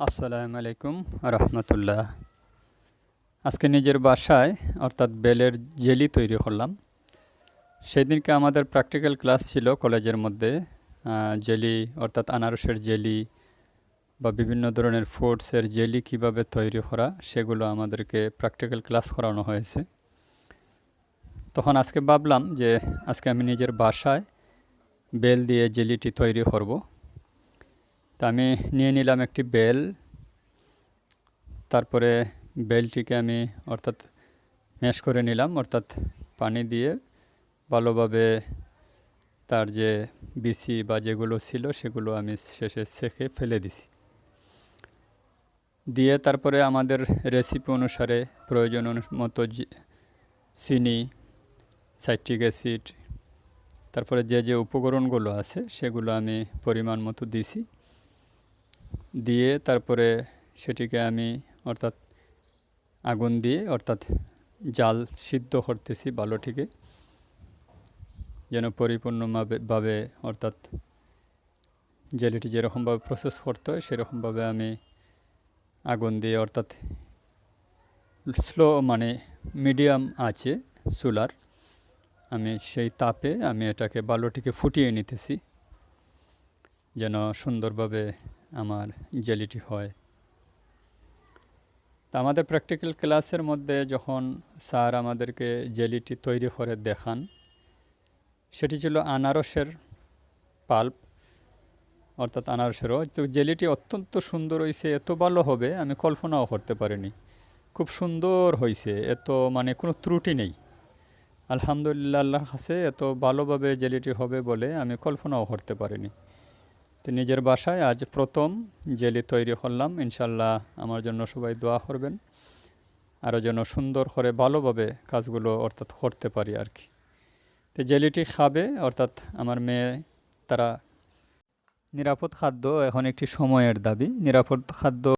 আসসালামু আলাইকুম রহমতুল্লাহ। আজকে নিজের বাসায় অর্থাৎ বেলের জেলি তৈরি করলাম। সেদিনকে আমাদের প্র্যাকটিক্যাল ক্লাস ছিল কলেজের মধ্যে। জেলি অর্থাৎ আনারসের জেলি বা বিভিন্ন ধরনের ফ্রুটসের জেলি কিভাবে তৈরি করা সেগুলো আমাদেরকে প্র্যাকটিক্যাল ক্লাস করানো হয়েছে। তখন আজকে ভাবলাম যে আজকে আমি নিজের বাসায় বেল দিয়ে জেলিটি তৈরি করব। তা আমি নিয়ে নিলাম একটি বেল। তারপরে বেলটিকে আমি অর্থাৎ ম্যাশ করে নিলাম, অর্থাৎ পানি দিয়ে ভালোভাবে তার যে বিচি বা যেগুলো ছিল সেগুলো আমি শেষে ছেঁকে ফেলে দিছি। দিয়ে তারপরে আমাদের রেসিপি অনুসারে প্রয়োজন মতো চিনি, সাইট্রিক অ্যাসিড, তারপরে যে যে উপকরণগুলো আছে সেগুলো আমি পরিমাণ মতো দিছি। দিয়ে তারপরে সেটিকে আমি অর্থাৎ আগুন দিয়ে অর্থাৎ জাল সিদ্ধ করতেছি ভালোটিকে, যেন পরিপূর্ণভাবে অর্থাৎ জেলিটি যেরকমভাবে প্রসেস করতে হয় সেরকমভাবে আমি আগুন দিয়ে অর্থাৎ স্লো মিডিয়াম আছে চুলার, আমি সেই তাপে আমি এটাকে ভালোটিকে ফুটিয়ে নিতেছি যেন সুন্দরভাবে আমার জেলিটি হয়। তা আমাদের প্র্যাকটিক্যাল ক্লাসের মধ্যে যখন স্যার আমাদেরকে জেলিটি তৈরি করে দেখান, সেটি ছিল আনারসের পাল্প, অর্থাৎ আনারসেরও। তো জেলিটি অত্যন্ত সুন্দর হয়েছে, এত ভালো হবে আমি কল্পনাও করতে পারিনি। খুব সুন্দর হয়েছে, এত কোনো ত্রুটি নেই। আলহামদুলিল্লাহ, আল্লাহর কাছে এত ভালোভাবে জেলিটি হবে বলে আমি কল্পনাও করতে পারিনি। তো নিজের বাসায় আজ প্রথম জেলি তৈরি করলাম। ইনশাল্লাহ আমার জন্য সবাই দোয়া করবেন, আরও যেন সুন্দর করে ভালোভাবে কাজগুলো অর্থাৎ করতে পারি আর কি। তো জেলিটি খাবে অর্থাৎ আমার মেয়ে, তারা নিরাপদ খাদ্য এখন একটি সময়ের দাবি। নিরাপদ খাদ্য